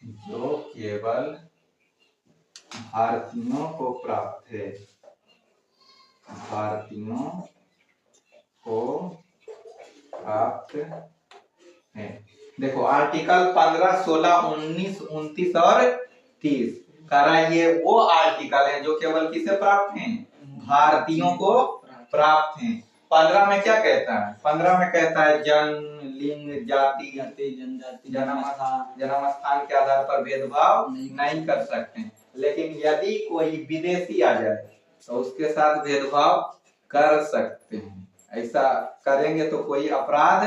जो केवल भारतीयों को प्राप्त है, भारतीयों को प्राप्त है। देखो आर्टिकल 15, 16, 19, 29 और 30 कह रहा है ये वो आर्टिकल है जो केवल किसे प्राप्त हैं, भारतीयों को प्राप्त हैं। 15 में क्या कहता है, 15 में कहता है जन्म, लिंग, जाति, जनजाति, जन्म स्थान के आधार पर भेदभाव नहीं कर सकते। लेकिन यदि कोई विदेशी आ जाए तो उसके साथ भेदभाव कर सकते हैं। ऐसा करेंगे तो कोई अपराध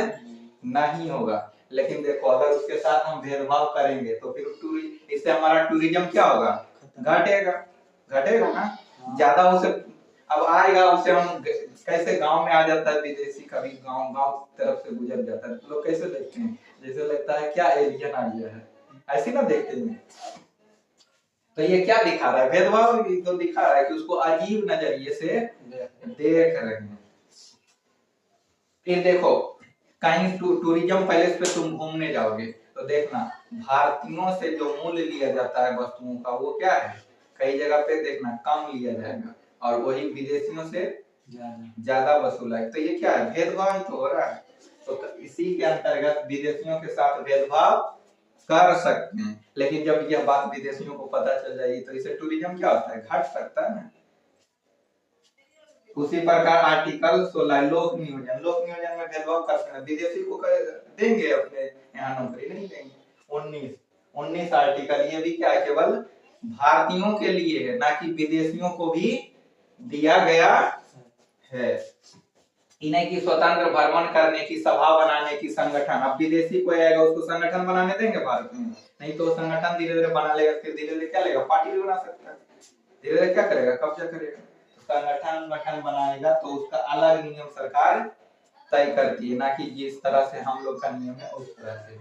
नहीं होगा। लेकिन देखो अगर उसके साथ हम भेदभाव करेंगे तो फिर इससे हमारा टूरिज्म क्या होगा, घटेगा, घटेगा ना। ज्यादा उसे अब आएगा, उसे हम कैसे गांव में आ जाता है विदेशी, कभी गांव तरफ से गुजर जाता है तो लोग कैसे देखते हैं, जैसे लगता है क्या एलियन आ गया है, ऐसे ना देखते हैं। तो ये क्या दिखा रहा है, भेदभाव तो दिखा रहा है कि उसको अजीब नजरिए से देख रहे हैं। फिर देखो कहीं टूरिज्म पैलेस पे तुम घूमने जाओगे तो देखना भारतीयों से जो मूल्य लिया जाता है वस्तुओं का वो क्या है, कई जगह पे देखना कम लिया जाएगा और वही विदेशियों से ज्यादा वसूला है। तो ये क्या है, भेदभाव तो हो रहा है। तो इसी के अंतर्गत विदेशियों के साथ भेदभाव कर सकते हैं। लेकिन जब यह बात विदेशियों को पता चल जाएगी तो इसे टूरिज्म क्या होता है, घट सकता है ना। उसी प्रकार आर्टिकल 16 लोक नियोजन, लोक नियोजन में भेदभाव कर सकते हैं, विदेशी को देंगे अपने यहाँ नौकरी नहीं देंगे। 19 आर्टिकल ये भी क्या है, केवल भारतीयों के लिए है, ना कि विदेशियों को भी दिया गया है। इन्हें की स्वतंत्र भ्रमण करने की, सभा बनाने की, संगठन, अब विदेशी कोई आएगा उसको संगठन बनाने देंगे भारत में, नहीं तो संगठन धीरे धीरे बना लेगा, फिर धीरे धीरे क्या लेगा, पार्टी भी बना सकता है, धीरे धीरे क्या करेगा, कब्जा करेगा। संगठन बनाएगा तो उसका अलग नियम सरकार तय करती है, ना कि जिस तरह से हम लोग का नियम है उस तरह से।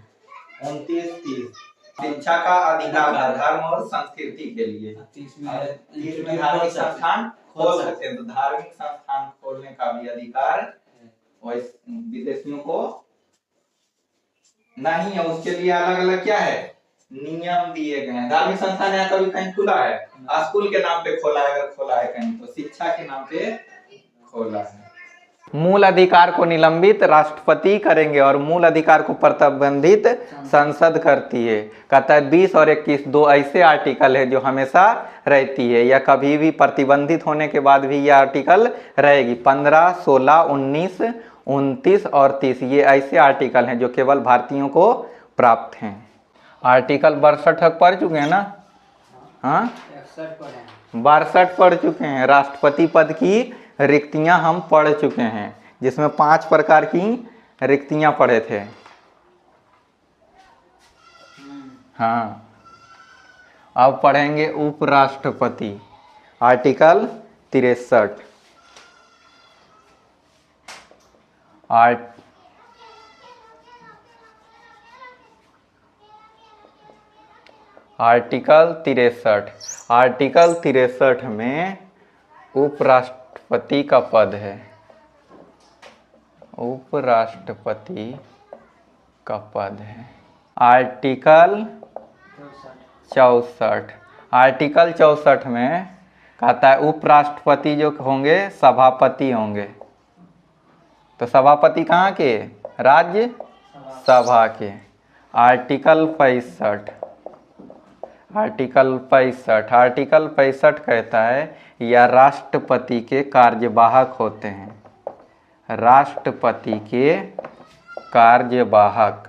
29, 30 शिक्षा का अधिकार धर्म और संस्कृति के लिए। 30 में धार्मिक संस्थान खोल सकते हैं, तो धार्मिक संस्थान खोलने का भी अधिकार विदेशियों को नहीं है। उसके लिए अलग अलग क्या है, नियम दिए गए हैं। धार्मिक संस्थान यहाँ कभी कहीं खुला है, स्कूल के नाम पे खोला है, अगर खोला है कहीं तो शिक्षा के नाम पे खोला है। मूल अधिकार को निलंबित राष्ट्रपति करेंगे और मूल अधिकार को प्रतिबंधित संसद करती है। कहता है 20 और 21 दो ऐसे आर्टिकल है जो हमेशा रहती है, या कभी भी प्रतिबंधित होने के बाद भी यह आर्टिकल रहेगी। 15, 16, 19, 29 और 30 ये ऐसे आर्टिकल हैं जो केवल भारतीयों को प्राप्त हैं। आर्टिकल 62 पढ़ चुके हैं ना, हाँ 62 पढ़ चुके हैं। राष्ट्रपति पद की रिक्तियां हम पढ़ चुके हैं, जिसमें 5 प्रकार की रिक्तियां पढ़े थे। हाँ अब पढ़ेंगे उपराष्ट्रपति, आर्टिकल 63। आर्टिकल 63 में उपराष्ट्रपति का पद है, उपराष्ट्रपति का पद है। आर्टिकल 64, आर्टिकल 64 में कहता है उपराष्ट्रपति जो होंगे सभापति होंगे। तो सभापति कहाँ के, राज्य सभा के। आर्टिकल 65, आर्टिकल 65 कहता है यह राष्ट्रपति के कार्यवाहक होते हैं, राष्ट्रपति के कार्यवाहक।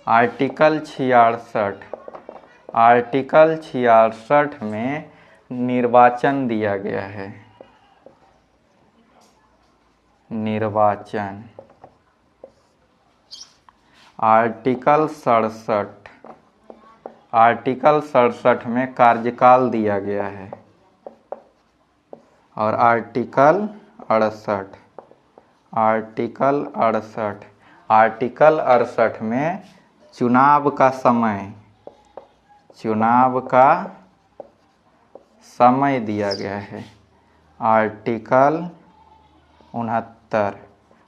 आर्टिकल 66, आर्टिकल 66 में निर्वाचन दिया गया है, निर्वाचन। आर्टिकल 67, आर्टिकल 67 में कार्यकाल दिया गया है। और आर्टिकल 68, आर्टिकल 68, आर्टिकल 68 में चुनाव का समय, चुनाव का समय दिया गया है। आर्टिकल 69,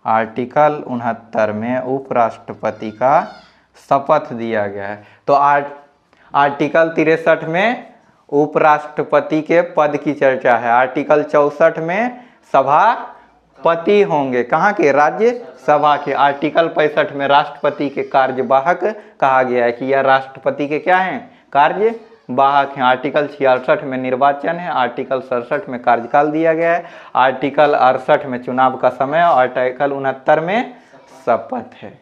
आर्टिकल 69 में उपराष्ट्रपति का शपथ दिया गया है। तो आर्टिकल 63 में उपराष्ट्रपति के पद की चर्चा है। आर्टिकल 64 में सभापति होंगे, कहाँ के? राज्यसभा के। आर्टिकल 65 में राष्ट्रपति के कार्यवाहक कहा गया है कि यह राष्ट्रपति के क्या हैं? कार्यवाहक हैं। आर्टिकल 66 में निर्वाचन है। आर्टिकल 67 में कार्यकाल दिया गया है। आर्टिकल 68 में चुनाव का समय और आर्टिकल 69 में शपथ है।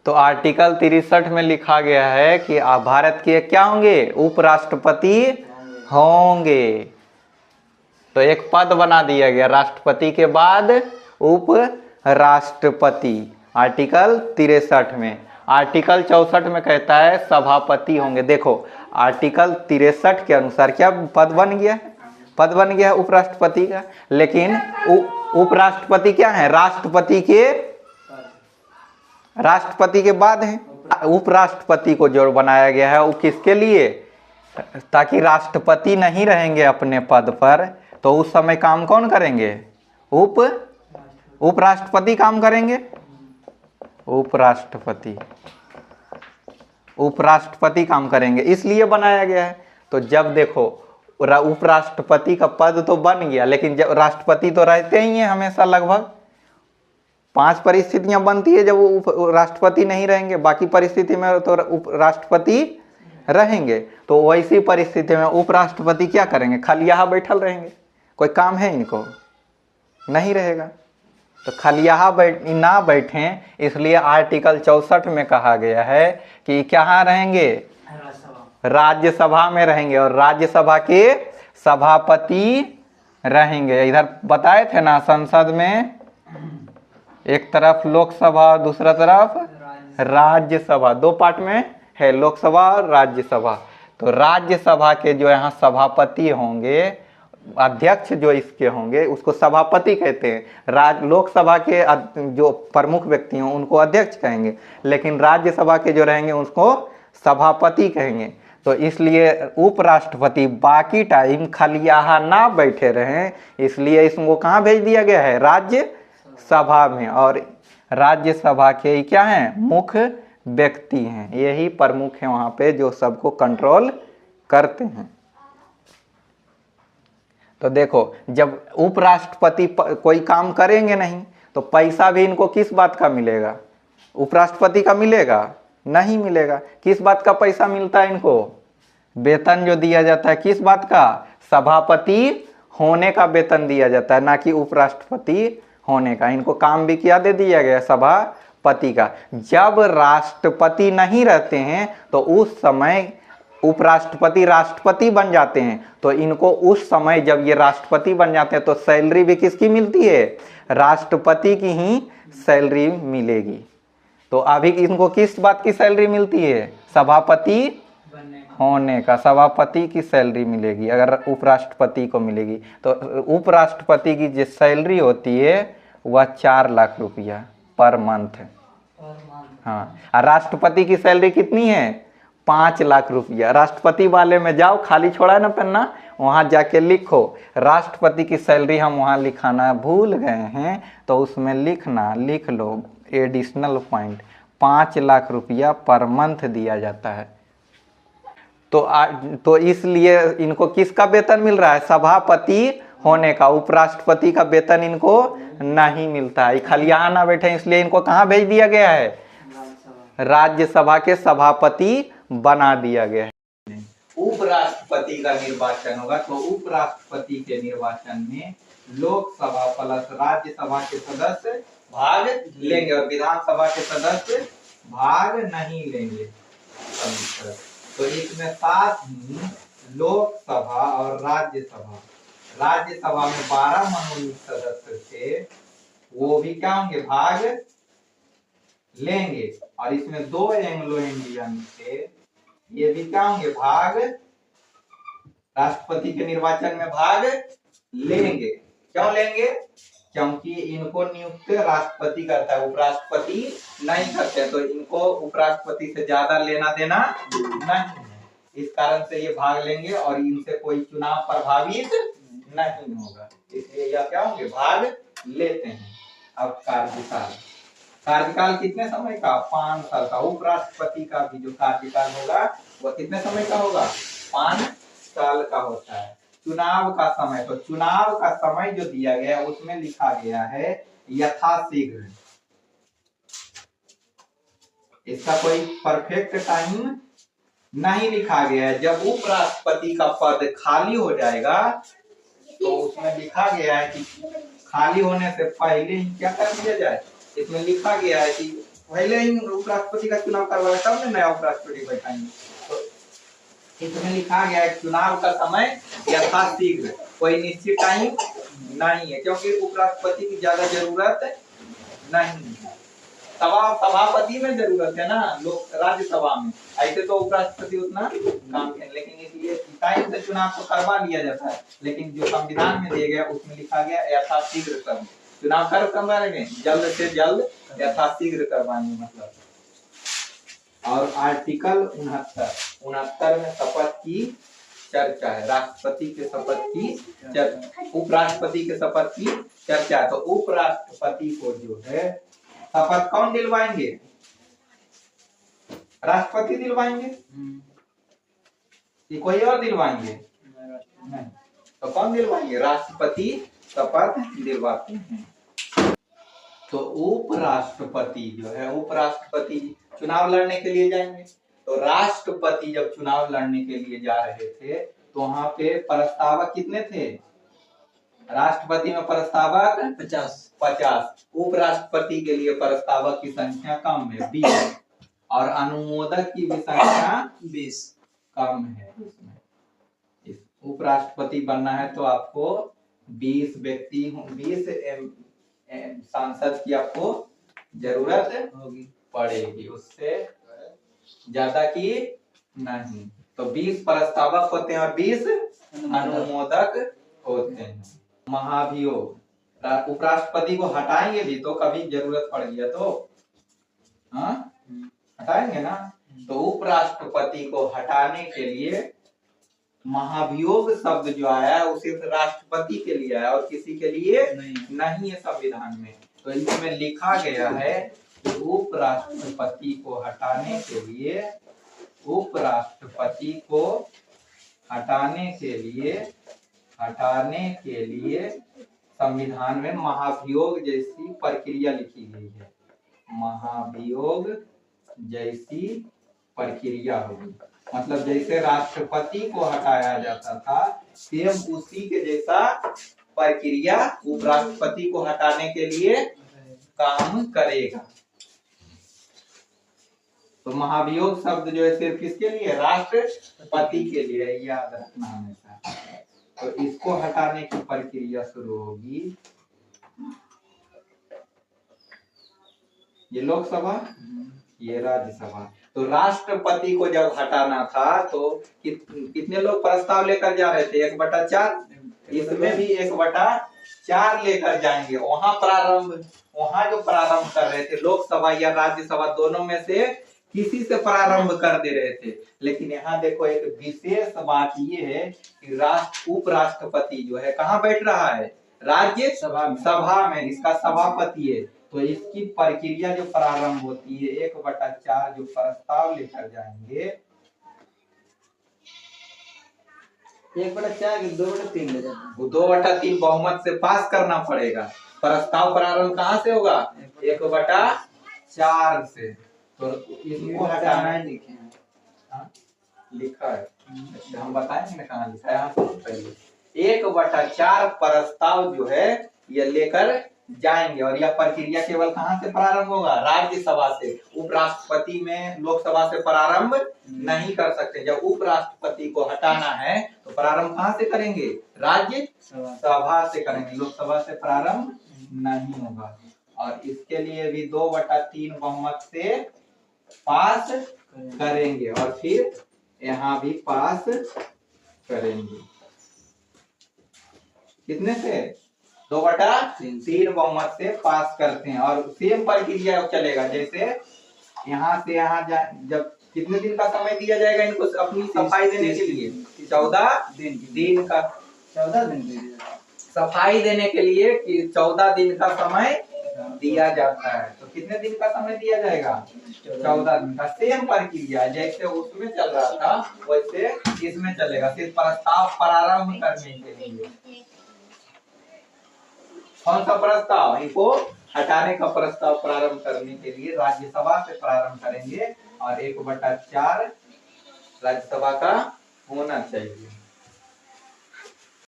तो आर्टिकल 63 में लिखा गया है कि भारत के क्या होंगे? उपराष्ट्रपति होंगे। तो एक पद बना दिया गया, राष्ट्रपति के बाद उपराष्ट्रपति, आर्टिकल 63 में। आर्टिकल 64 में कहता है सभापति होंगे। देखो आर्टिकल 63 के अनुसार क्या पद बन गया है? पद बन गया है उपराष्ट्रपति का। लेकिन उपराष्ट्रपति क्या है? राष्ट्रपति के बाद है। उपराष्ट्रपति को जो बनाया गया है वो किसके लिए? ताकि राष्ट्रपति नहीं रहेंगे अपने पद पर, तो उस समय काम कौन करेंगे? उपराष्ट्रपति काम करेंगे। उपराष्ट्रपति काम करेंगे, इसलिए बनाया गया है। तो जब देखो उपराष्ट्रपति का पद तो बन गया, लेकिन जब राष्ट्रपति तो रहते ही हैं हमेशा, लगभग 5 परिस्थितियां बनती है जब वो राष्ट्रपति नहीं रहेंगे, बाकी परिस्थिति में तो राष्ट्रपति रहेंगे। तो वैसी परिस्थिति में उपराष्ट्रपति क्या करेंगे? खाली यहाँ बैठल रहेंगे, कोई काम है इनको? नहीं रहेगा। तो खाली यहाँ ना बैठें, इसलिए आर्टिकल 64 में कहा गया है कि कहाँ रहेंगे? राज्यसभा में रहेंगे, और राज्यसभा के सभापति रहेंगे। इधर बताए थे ना, संसद में एक तरफ लोकसभा, दूसरा तरफ राज्यसभा, 2 पार्ट में है, लोकसभा और राज्यसभा। तो राज्यसभा के जो यहाँ सभापति होंगे, अध्यक्ष जो इसके होंगे उसको सभापति कहते हैं। लोकसभा के जो प्रमुख व्यक्ति हैं उनको अध्यक्ष कहेंगे, लेकिन राज्यसभा के जो रहेंगे उसको सभापति कहेंगे। तो इसलिए उपराष्ट्रपति बाकी टाइम खाली यहाँ ना बैठे रहें, इसलिए इसको कहाँ भेज दिया गया है? राज्यसभा में। और राज्यसभा के क्या हैं? मुख्य व्यक्ति हैं, यही प्रमुख हैं वहाँ पे, जो सबको कंट्रोल करते हैं। तो देखो जब उपराष्ट्रपति कोई काम करेंगे नहीं, तो पैसा भी इनको किस बात का मिलेगा? उपराष्ट्रपति का मिलेगा? नहीं मिलेगा। किस बात का पैसा मिलता है इनको? वेतन जो दिया जाता है किस बात का? सभापति होने का वेतन दिया जाता है, ना कि उपराष्ट्रपति होने का। इनको काम भी क्या दे दिया गया? सभापति का। जब राष्ट्रपति नहीं रहते हैं तो उस समय उपराष्ट्रपति राष्ट्रपति बन जाते हैं, तो इनको उस समय जब ये राष्ट्रपति बन जाते हैं तो सैलरी भी किसकी मिलती है? राष्ट्रपति की ही सैलरी मिलेगी। तो अभी इनको किस बात की सैलरी मिलती है? सभापति होने का, सभापति की सैलरी मिलेगी अगर उपराष्ट्रपति को मिलेगी। तो उपराष्ट्रपति की जो सैलरी होती है वह 4 लाख रुपया पर मंथ है। हाँ, और राष्ट्रपति की सैलरी कितनी है? 5 लाख रुपया। राष्ट्रपति वाले में जाओ, खाली छोड़ा है ना पन्ना, वहाँ जाके लिखो राष्ट्रपति की सैलरी। हम वहाँ लिखाना भूल गए हैं, तो उसमें लिख लो एडिशनल पॉइंट, 5 लाख रुपया पर मंथ दिया जाता है। तो इसलिए इनको किसका वेतन मिल रहा है? सभापति होने का। उपराष्ट्रपति का वेतन इनको नहीं मिलता है। खाली यहाँ ना बैठे, इसलिए इनको कहाँ भेज दिया गया है? राज्यसभा के सभापति बना दिया गया है। उपराष्ट्रपति का निर्वाचन होगा, तो उपराष्ट्रपति के निर्वाचन में लोकसभा प्लस राज्यसभा के सदस्य भाग लेंगे और विधानसभा के सदस्य भाग नहीं लेंगे। तो इसमें साथ ही लोकसभा और राज्यसभा में 12 मनोनीत सदस्य थे, वो भी क्या होंगे? भाग लेंगे। और इसमें 2 एंग्लो इंडियन थे, ये भी क्या होंगे? भाग, राष्ट्रपति के निर्वाचन में भाग लेंगे। क्यों लेंगे? क्योंकि इनको नियुक्त राष्ट्रपति करता है, उपराष्ट्रपति नहीं करते, तो इनको उपराष्ट्रपति से ज्यादा लेना देना नहीं है। इस कारण से ये भाग लेंगे और इनसे कोई चुनाव प्रभावित नहीं होगा, इसलिए यह क्या होंगे? भाग लेते हैं। अब कार्यकाल कार्यकाल कितने समय का? 5 साल का। उपराष्ट्रपति का भी जो कार्यकाल होगा वह कितने समय का होगा? 5 साल का होता है। चुनाव का समय, तो चुनाव का समय जो दिया गया है उसमें लिखा गया है यथाशीघ्र। इसका कोई परफेक्ट टाइम नहीं लिखा गया है। जब उपराष्ट्रपति का पद खाली हो जाएगा तो उसमें लिखा गया है कि खाली होने से पहले ही क्या कर दिया जाए। इसमें लिखा गया है कि पहले ही उपराष्ट्रपति का चुनाव करवाए तब नया उपराष्ट्रपति बैठाएंगे। तो इसमें लिखा गया है चुनाव का समय यथाशीघ्र, कोई निश्चित टाइम नहीं है, क्योंकि उपराष्ट्रपति की ज्यादा जरूरत नहीं है। सभापति में जरूरत है ना, लोक राज्यसभा में, ऐसे तो उपराष्ट्रपति उतना काम है, लेकिन इसलिए टाइम से चुनाव को करवा लिया जाता है। लेकिन जो संविधान में दिया गया उसमें लिखा गया यथाशीघ्र कर चुनाव करवाएंगे, जल्द से जल्द यथाशीघ्र करवाएंगे मतलब। और आर्टिकल 69 में शपथ की चर्चा है। राष्ट्रपति के शपथ की चर्चा, उपराष्ट्रपति के शपथ की चर्चा है। तो उपराष्ट्रपति को जो है शपथ कौन दिलवाएंगे? राष्ट्रपति दिलवाएंगे कि कोई और दिलवाएंगे? नहीं, तो कौन दिलवाएंगे? राष्ट्रपति शपथ दिलवाते हैं। तो उपराष्ट्रपति जो है, उपराष्ट्रपति चुनाव लड़ने के लिए जाएंगे। तो राष्ट्रपति जब चुनाव लड़ने के लिए जा रहे थे तो वहां पे प्रस्तावक कितने थे? राष्ट्रपति में प्रस्तावक 50। उपराष्ट्रपति के लिए प्रस्तावक की संख्या कम है 20, और अनुमोदक की भी संख्या 20 कम है। इसमें उपराष्ट्रपति बनना है तो आपको 20 व्यक्ति 20 सांसद की आपको जरूरत पड़ेगी, उससे ज्यादा की नहीं। तो 20 प्रस्तावक होते हैं और 20 अनुमोदक होते हैं। महाभियोग, उपराष्ट्रपति को हटाएंगे भी तो कभी जरूरत पड़ गया तो हटाएंगे ना। तो उपराष्ट्रपति को हटाने के लिए महाभियोग शब्द जो आया है उसे राष्ट्रपति के लिए आया और किसी के लिए नहीं है संविधान में। तो इसमें लिखा गया है कि उपराष्ट्रपति को हटाने के लिए, उपराष्ट्रपति को हटाने के लिए संविधान में महाभियोग जैसी प्रक्रिया लिखी गई है। महाभियोग जैसी प्रक्रिया होगी, मतलब जैसे राष्ट्रपति को हटाया जाता था सेम उसी के जैसा प्रक्रिया उपराष्ट्रपति को हटाने के लिए काम करेगा। तो महाभियोग शब्द जो है सिर्फ किसके लिए? राष्ट्रपति के लिए, याद रखना हमेशा। तो इसको हटाने की प्रक्रिया शुरू होगी। ये लोकसभा, ये राज्यसभा। तो राष्ट्रपति को जब हटाना था तो कितने लोग प्रस्ताव लेकर जा रहे थे? 1/4। इसमें भी 1/4 लेकर जाएंगे। वहां जो प्रारंभ कर रहे थे लोकसभा या राज्यसभा, दोनों में से किसी से प्रारंभ कर दे रहे थे। लेकिन यहाँ देखो एक विशेष बात ये है कि उपराष्ट्रपति जो है कहाँ बैठ रहा है? राज्यसभा में, इसका सभापति है। तो इसकी प्रक्रिया जो प्रारंभ होती है 1/4 जो प्रस्ताव लेकर जाएंगे, 1/4 2/3 ले जाते, 2/3 बहुमत से पास करना पड़ेगा। प्रस्ताव प्रारंभ कहाँ से होगा? 1/4 से। तो इसको हटाना लिखे हैं, लिखा है, हम बताएंगे ना कहाँ लिखा है। यहाँ पहले 1/4 प्रस्ताव जो है ये लेकर जाएंगे और यह प्रक्रिया केवल कहाँ से प्रारंभ होगा? राज्यसभा से। उपराष्ट्रपति में लोकसभा से प्रारंभ नहीं कर सकते। जब उपराष्ट्रपति को हटाना है तो प्रारंभ कहाँ से करेंगे? राज्यसभा से करेंगे, लोकसभा से प्रारंभ नहीं होगा। और इसके लिए भी 2/3 बहुमत से पास करेंगे और फिर यहाँ भी पास करेंगे। कितने से? 2/3 बहुमत से पास करते हैं। और सेम प्रक्रिया चलेगा, जैसे यहाँ से यहाँ जब कितने दिन का समय दिया जाएगा इनको अपनी सफाई देने के लिए? 14 दिन का, 14 दिन सफाई देने के लिए कि 14 दिन का समय दिया जाता है। तो कितने दिन का समय दिया जाएगा? 14 दिन का। सेम प्रक्रिया जैसे उसमें चल रहा था वैसे इसमें चलेगा, सिर्फ प्रस्ताव प्रारंभ करने के लिए। कौन सा प्रस्ताव? इनको हटाने का प्रस्ताव प्रारंभ करने के लिए राज्यसभा से प्रारंभ करेंगे और 1/4 राज्यसभा का होना चाहिए।